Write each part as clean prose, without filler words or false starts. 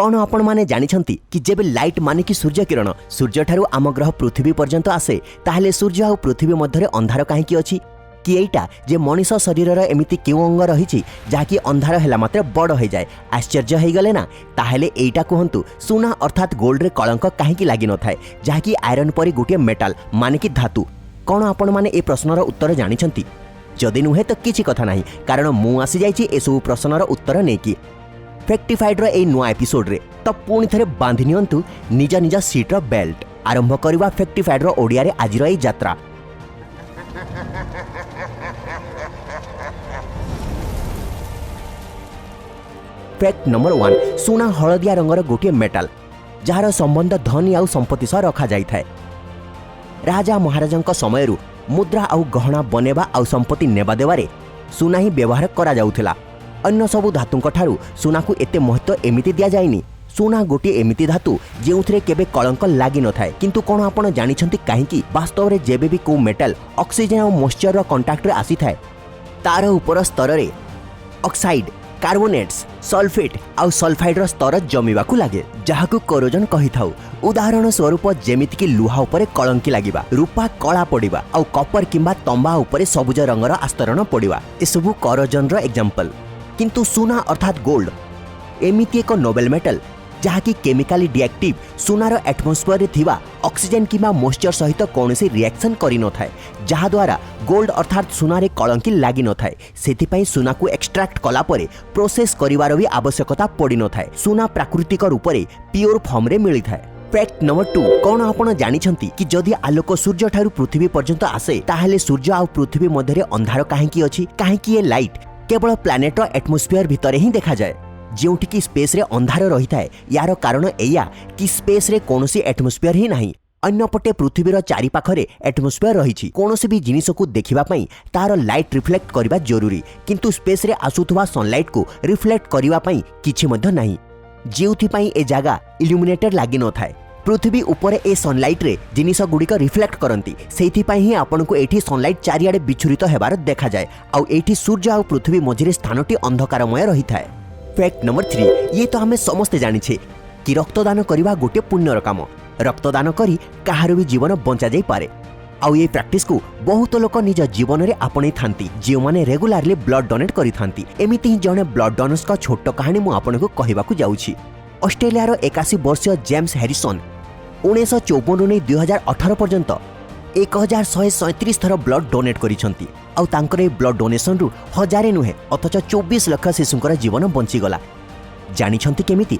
कौन आपण माने जानिछंती कि जेबे लाइट माने कि सूर्य किरण सूर्य ठारू आम ग्रह पृथ्वी पर्यंत आसे ताहले सूर्य आ पृथ्वी मध्य अंधार काहेकि अछि कि एटा जे मनीष शरीर एमिति केउ अंग रही जहाँकि अंधार है मात्र बड़ हो जाए आश्चर्य हो गले ना ताहले एटा कहतु सुना अर्थात गोल्ड रे कलंक कहीं लगी न थाए जहाँकि आयरन परी गोटे मेटाल माने कि धातु कौन आपण माने ए प्रश्नर उत्तर जानिछंती जदि नुहे तो किछि कथा नाही कारण मु आसी जाइछि एसबु प्रश्नर उत्तर नेकी फैक्टिफाइड ए नुआ एपिसोड रे तो पुणी थे बांधि नियंतु निज निज सीट रो बेल्ट आरंभ करवा फैक्टिफाइड रो ओडिया रे आजिर ए यात्रा। फैक्ट नंबर 1 सुना हलदिया रंगर गोटे मेटाल जार संबंध धनी आउ संपत्ति सह रखा जाई थाए। राजा महाराजंक समयरु मुद्रा आउ गहना बनेबा आउ संपत्ति नेबा देवारे सुना ही व्यवहार करा जाउथिला। अन्य सबु धातुंक ठारू सुना को एते महत्व एमिति दिया जायनी। सुना गोटे एमिति धातु जेउथरे केबे कलंक लागि न थाए किंतु कोन आपण जानिछंती काहेकि वास्तव रे जेबे भी को मेटल ऑक्सीजन और मॉइस्चर रो कांटेक्ट रे आसी थाए तार ऊपर स्तर रे ऑक्साइड कार्बोनेट्स सल्फेट आउ सल्फाइड रो स्तर जमीबाकू लागे जहाकू कोरोजन कहि थाउ। उदाहरण स्वरूप जेमिति कि लुहा उपरे कलंकी लागिबा रूपा कला पड़िबा आउ कपर किंबा तंबा उपरे सबुज रंगर आस्तरण पड़िबा एसबु कोरोजन रो एग्जांपल। किंतु सुना अर्थात गोल्ड एमिति एक नोबेल मेटल जहाँकि केमिकाली डिएक्टिव सुनार एटमोस्फियर थिबा ऑक्सीजन किंबा मॉइस्चर सहित कौनसी रिएक्शन करि न थाए जहाद्वारा गोल्ड अर्थात सुनारे कलंकी लागि न थाए सेथिपई सुना को एक्सट्रैक्ट कला परे प्रोसेस करिवार भी आवश्यकता पड़ी न थाए। सुना प्राकृतिक रूप रे प्योर फॉर्म रे मिली थाए। फैक्ट नंबर 2 कौन आपण जानिछंती कि जदि आलोक सूर्य ठारू पृथ्वी पर्यंत आसे ताहले सूर्य आ पृथ्वी मध्य अंधार काहेकि अछि काहेकि ये लाइट केवल प्लैनेट रो एटमोस्फियर भितर ही देखा जाए जेउठी कि स्पेस रे अंधार रही थाए। यार कारण एया कि स्पेस रे कोनोसी एटमोस्फियर ही नाही अन्य पटे पृथ्वी रो चारि पाखरे एटमोस्फियर रही कोनोसी भी जिनिस को देखिबा पई तार लाइट रिफ्लेक्ट करिबा जरूरी किंतु स्पेस रे आसुथवा सनलाइट को रिफ्लेक्ट करिबा पई किछि मध्य नाही जेउथि पई ए जागा इल्यूमिनेटेड लागि न थाए। पृथ्वी ऊपर ए सनलाइट रे जिनिस गुड़िक रिफ्लेक्ट करती सेथि पई ही आपन को एठी सनलाइट चारिआडे विच्छुरित हेबार देखा जाए आउ एठी सूर्य आ पृथ्वी मझिरे स्थानटी अंधकारमय रही थाए। फैक्ट नंबर 3 ये तो हमें समस्ते जानिछे कि रक्तदान करबा गोटे पुण्यर काम रक्तदान करी काहार भी जीवन बंचा जाई पारे आउ ये प्रैक्टिस को बहुत लोक निज जीवन रे आपणे थांती जे माने रेगुलरली ब्लड डोनेट करी थांती। एमिति ही जने ब्लड डोनर्स का छोट कहानी मु आपन को कहबा को जाउछि। ऑस्ट्रेलिया रो 81 वर्षीय जेम्स हैरिसन 1954 ने 2018 पर्यंत 1137 थर ब्लड डोनेट करिसंती आउ तांकर ब्लड डोनेशन रु हजारे नुहे अथच 24 लाख शिशुंकर जीवन बंचीगला। जानिछंती केमिति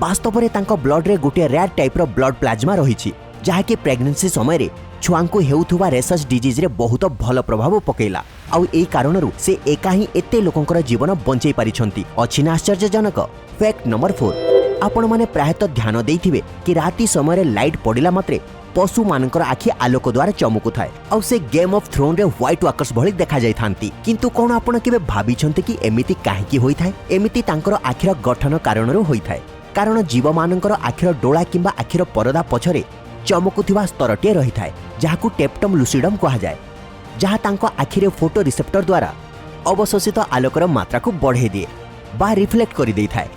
वास्तव रे तांको ब्लड रे गोटे रेयर टाइप रो ब्लड प्लाज्मा रहिछि जहाँकि प्रेगनेंसी समय रे छुआंको हेउथुवा रेसस डिजीज रे बहुत भल प्रभाव पकेला आउ एई कारणरु से एका ही एते लोकंकर जीवन बंचै पारिछंती अछि ना आश्चर्यजनक। फैक्ट नंबर 4 आपण माने प्रायत ध्यान देइथिबे कि राति समय रे लाइट पडिला मात्रे पशु मानकर आखि आलोक द्वारा चमकु थाए आउ से गेम ऑफ थ्रोन रे व्हाइट वॉकर्स भଳି देखा जाय थांती किंतु कोन आपण केबे भाबिछंती कि एमिति काहेकि होई थाए। एमिति तांकर आखिर गठन कारणरु होई थाए कारण जीव मानकर आखिर डोळा किंबा आखिर परदा पछरे चमकुथिबा स्तरटे रही थाए जहाकू टेप्टम लुसिडम कहा जाए जहाँ तांको आखिरे फोटो रिसेप्टर द्वारा अवशोषित आलोकर मात्रा को बढ़े दिए बा रिफ्लेक्ट करि देई थाए।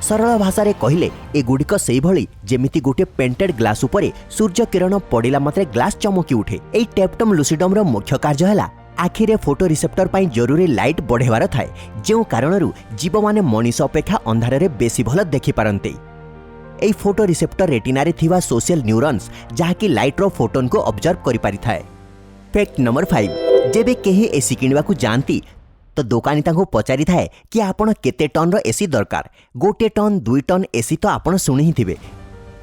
सरल भाषा रे कहिले ए गुडिक सेही भଳି जेमिति गोटे पेंटेड ग्लास उपरे सूर्य किरण पडिला मात्रे ग्लास चमकी उठे। एई टेप्टम लुसिडम रो मुख्य कार्य हैला आखिरे फोटो रिसेप्टर पाई जरूरी लाइट बढ़ेवार थाए जेउ कारणरू जीव माने मनीष अपेक्षा अंधार रे बेसी भल देखि पारंते। एई फोटो रिसेप्टर रेटिना रे थिवा सोशल न्यूरॉन्स जहाँकि लाइट रो फोटोन को ऑब्जर्व करि पारि थाए। फैक्ट नंबर 5 जेबे केही एसी किनबाकू जानती तो दुकानी तांको पचारि थाए कि आपण केते टन रो एसी दरकार। गोटे टन 2 टन एसी तो आपण सुनि ही थिबे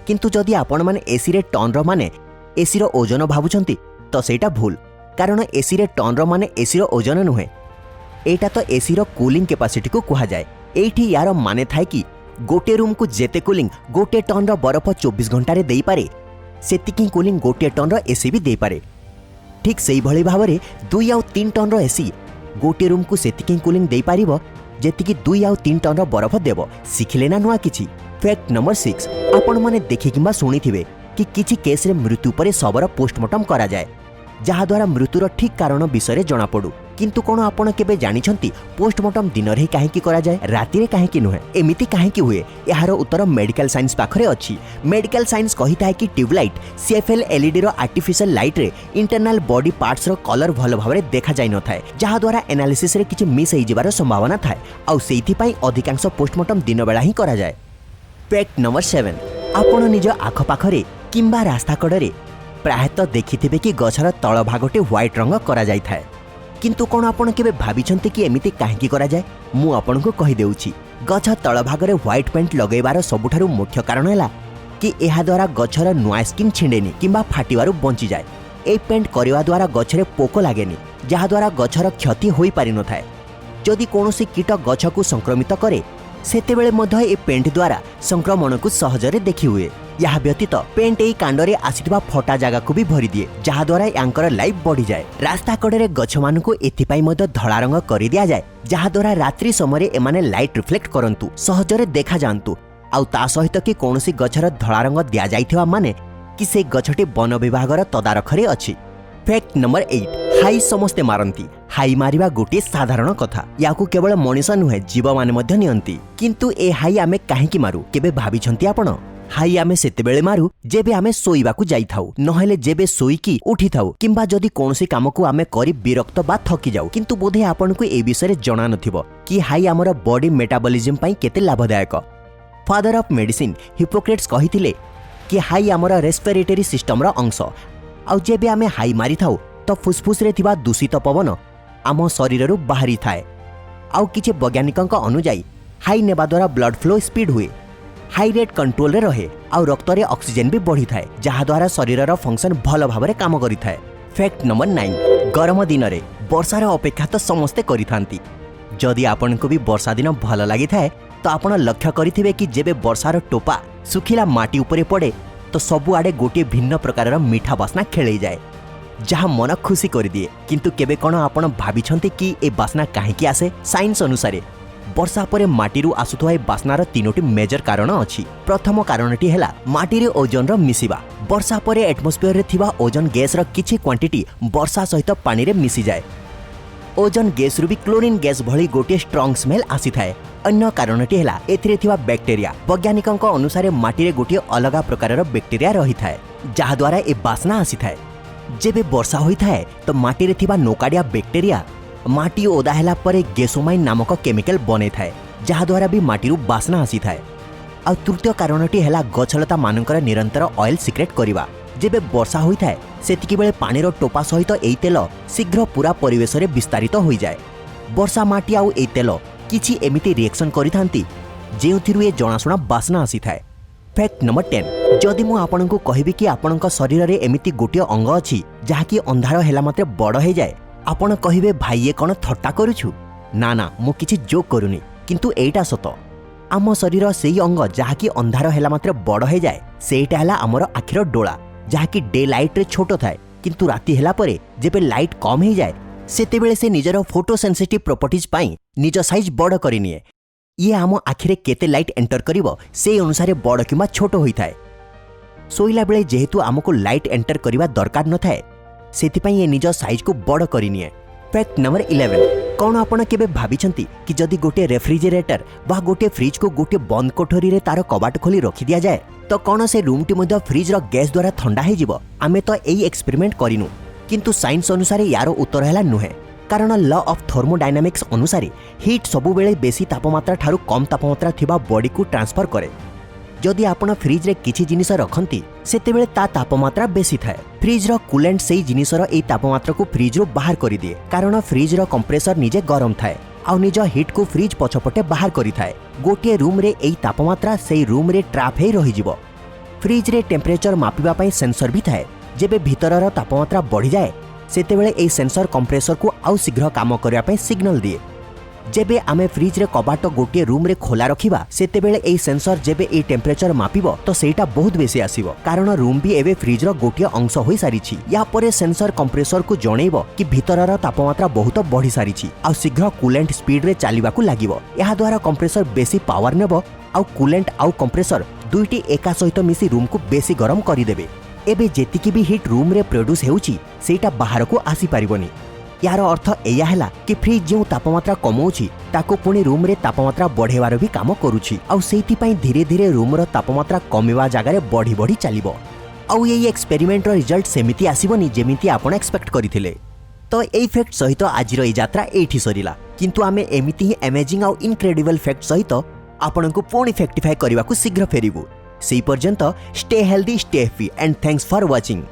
किंतु जदि आपण माने एसी रे टन रो माने एसी रो ओजन भाबुचंती तो सेटा भूल कारण एसी रे टन रो माने एसी रो ओजन नुहे एटा तो एसी रो कूलिंग कैपेसिटी को कहा जाए। एठी यार माने थाए कि गोटे रूम को जेते कूलिंग गोटे टन रो बरफ 24 घंटा रे देई पारे सेतिकी कूलिंग गोटे टन रो एसी भी देई पारे। ठीक सेही भଳି भाबरे 2 आउ 3 टन रो एसी गोटे रूम को सेतिकी कूलिंग देई पारिबो जेतिकी 2 आउ 3 टन रो बरफ देबो। सिखिले ना नुआ किछि। फैक्ट नंबर 6 आपण माने देखि किंबा सुनी थिबे कि किछि केस रे मृत्यु परे शवर पोस्टमार्टम करा जाए जहा द्वारा मृत्युर ठीक कारण विषय जना पड़ू। किंतु कौन आपण केबे जानिछंती पोस्टमार्टम दिन रे काहे की करा जाए राति रे काहे की नुहे एमिति काहे की हुए यार उत्तर मेडिकल साइंस पाखरे अछि। मेडिकल साइंस कहिता है कि ट्यूबलाइट सीएफएल एलईडी रो आर्टिफिशियल लाइट रे इंटरनल बॉडी पार्ट्स रो कलर भल भाबरे देखा जाय न थाए जहा द्वारा एनालिसिस रे किछि मिस होई जिबार संभावना थाए आ सेइथि पई अधिकांश पोस्टमार्टम दिन बेला ही करा जाए। फैक्ट नंबर 7 आपण निज आख पाखरे किंबा रास्ता कड़े प्रायतः देखिथिबे कि गछर तळ भागटे व्हाइट रंग करा जाय थाए किंतु कोन आपण केबे भाबिछंती कि एमिति काहेकि करा जाय मु आपनको कहि देउछि। गछ तळ भागरे व्हाइट पेंट लगेबार सबुठारु मुख्य कारण हैला कि एहा द्वारा गछर नुआ स्किन छिंडेनी किंबा फाटिबारु बंची जाय। ए पेंट करवा द्वारा गछरे पोको लागेनी जहा द्वारा गछर क्षति होई पारि न थाए। जदि कोनोसी कीट गछकु संक्रमित करे सेतेबेले मध्य ए पेंट द्वारा संक्रमण को सहजरे देखि हुए। यह व्यतीत पेंट एई कांडरे आसिथिबा फटा जागा को भी भरी दिए जहा द्वारा यांकर लाइफ बढ़ी जाए। रास्ता कड़े गछ मानकु एथिपाई मध्य धळा रंग करि दिया जाए जहा द्वारा रात्रि समय एमाने लाइट रिफ्लेक्ट करंतु सहजरे देखा जानतु आउ ता सहित कि कोनोसी गछर धळा रंग दिया जाइथिबा माने कि से गछटी वन विभागर तदारखरे अछि। फैक्ट नंबर 8 हाई समस्ते मारंती। हाई मारिबा गोटे साधारण कथा याकू केवल मनीष नुहे जीव माने मध्य नियंती किंतु ए हाई आमे काहेकि मारू केबे भाबिछंती आपण? हाई आमे सेतेबेले मारू जेबे आमे सोईबाकू जाइथाउ नहेले जेबे सोईकी उठिथाउ किंबा जदि कोनोसी कामकू आमे करि विरक्त बा थकी जाउ। किंतु बोधे आपनकू ए विषय जाना नथिबो कि हाई हमर बॉडी मेटाबॉलिज्म पई केते लाभदायक। फादर ऑफ मेडिसिन हिपोक्रेट्स कहिथिले कि हाई हमर रेस्पिरेटरी सिस्टम रो अंश आउ जेबे आमे हाई मारि थाउ तो फुसफुस रे थिबा दूषित पवन आम शरीर रु बाहरी थाए। आउ किछि वैज्ञानिकक अनुजाई हाई नेबा द्वारा ब्लड फ्लो स्पीड हुए हाई रेट कंट्रोल रे रहे आउ रक्त रे ऑक्सीजन भी बढ़ी थाए जहा द्वारा शरीर रो फंक्शन भल भाबरे काम करि थाए। फैक्ट नंबर 9 गरम दिन रे वर्षार अपेक्षा तो समस्ते करि थांती। जदि आपनको भी वर्षा दिन भल लागि थाए तो आपण लक्ष्य करिथिबे कि जेबे वर्षार टोपा सुखिला माटी उपरे पड़े तो सबु आडे गोटे भिन्न प्रकार मीठा बास्ना खेले जाए जहा मन खुशी कर दिए। किंतु केबे कोन आपण भाबिछंती कि ए बास्ना काहेकि आसे? साइंस अनुसार वर्षा परे माटीरू आसुथवा ए बास्नार तीनोटी मेजर कारण अछि। प्रथम कारणटी हैला माटीरे ओजोन रो मिसिबा। वर्षा परे एटमॉस्फेयर रे थिबा ओजोन गैस रो किछि क्वांटिटी वर्षा सहित पानी रे मिसि जाए। ओजोन गैस रु भी क्लोरीन गैस भली गोटे स्ट्रॉन्ग स्मेल आसी थाए। अन्य कारणटी हैला एथिरे थिबा बैक्टेरिया। वैज्ञानिकक अनुसार माटी रे गोटे अलग प्रकार बैक्टेरिया रही थाए जहा द्वारा ए बास्ना आसी थाए। जेबे वर्षा होई थाए तो माटी रे थिबा नोकाडिया बैक्टेरिया माटी ओदा हैला परे गेसोमाइन नामक केमिकल बने थाए जहा द्वारा भी माटी रु बास्ना आसी थाए। आ तृतीय कारणटी हैला गछलता मानकर निरंतर ऑयल सिक्रेट करिवा। जेबे वर्षा होई थाए सेतिकी बेले पानीर टोपा सहित एई तेल शीघ्र पूरा परिवेश रे विस्तारित होई जाए। वर्षा माटी आउ एई तेल किछि एमिति रिएक्शन करिथांती जेउथिरु ए जणासुना बास्ना आसी थाए। फैक्ट नंबर 10 जदि मु आपनकु कहिबि कि आपनक शरीर रे एमिति गोटे अंग अछि जहाकि अंधार हैला मात्रे बड़ हो जाए आपण कहिबे भाई ए कोन थट्टा करूछु? ना ना मु किछि जोक करूनी किंतु एटा सत। आम शरीर सेई अंग जहाकि अंधार हैला मात्रे बड़ हो जाए सेटा हैला हमर आखिर डोळा जहाकि डे लाइट रे छोटो थाए किंतु राति हैला परे जेबे लाइट कम हो जाए सेतेबेले से निजर फोटो सेंसिटिव प्रॉपर्टीज पाई निज साइज बड़ करि निए। ये आम आखिरे केते लाइट एंटर करिवो से अनुसार बड़ किंबा छोटो होई थाए। सोइला बेले जेहेतु आमको लाइट एंटर करिवा दरकार न थाए सेतिपई ये निज साइज को बड़ करि निए। फैक्ट नंबर 11 कौन आपण केबे भाबिछंती कि जदि गोटे रेफ्रिजरेटर बा गोटे फ्रिज को गोटे बंद कोठरी रे तार कबाट खोली रखि दिया जाए तो कौन से रूम टी मध्य फ्रिज रो गैस द्वारा ठंडा हे जिवो? आमे तो एई एक्सपेरिमेंट करिनु किंतु साइंस अनुसार यार उत्तर हैला नुहे कारण लॉ ऑफ थर्मोडायनामिक्स अनुसार हीट सबु बेले बेसी तापमात्रा ठारू कम तापमात्रा थिबा बॉडी को ट्रांसफर करे। जदि आपण फ्रिज रे किछि जिनिस रखंती सेतेबेले ता तापमात्रा बेसी थाए। फ्रिज रो कूलेंट सेई जिनिसर एई तापमात्रा को फ्रिज रो बाहर करि दिए कारण फ्रिज रो कंप्रेसर निजे गरम थाए आ निज हीट को फ्रिज पछपटे बाहर करि थाए। गोटे रूम रे एई तापमात्रा सेई रूम रे ट्रैप हे रहि जिवो। फ्रिज रे टेम्परेचर मापिबा पई सेंसर भी थाए। जेबे भीतरर तापमात्रा बढ़ी जाए सेतेबेले एई सेंसर कंप्रेसर को आउ शीघ्र काम करिया पई सिग्नल दिए। जेबे आमे फ्रिज रे कबाट गोटे रूम रे खोला रखिबा सेतेबेले एई सेंसर जेबे एई टेम्परेचर मापिबो तो सेटा बहुत बेसी आसीबो कारण रूम भी एबे फ्रिज रो गोटे अंश होई सारिछि। या परे सेंसर कंप्रेसर को जणेइबो कि भीतरर तापमात्रा बहुत बढ़ी सारिछि आ शीघ्र कूलेंट स्पीड रे चालिबाकू लागिबो। एहा द्वारा कंप्रेसर बेसी पावर नेबो आ कूलेंट आ कंप्रेसर दुईटी एका सहित मिसी रूम को बेसी गरम करि देबे। एबे जेतिकी भी हीट रूम रे प्रोड्यूस हेउची सेटा बाहर को आसी परिबोनी। यार अर्थ एया हैला कि फ्रिज जो तापमात्रा कमाउछि ताको पुणी रूम रे तापमात्रा बढ़ेवार भी काम करुछि आउ सेति पई धीरे धीरे रूम रो तापमात्रा कमेवा जगार बढ़ी बढ़ी चलिबो आउ ये एक्सपेरिमेंट रो रिजल्ट सेमिति आसीबनी जेमिति आपण एक्सपेक्ट करिथिले। तो एई फैक्ट सहित आज रो यात्रा एठी सरिला किंतु आमे एमिति ही अमेजिंग आउ इनक्रेडिबल फैक्ट सहित आपनकु पुणी फैक्टिफाई करबा शीघ्र फेरिबु। सेई पर्यंत stay healthy stay happy and thanks for watching.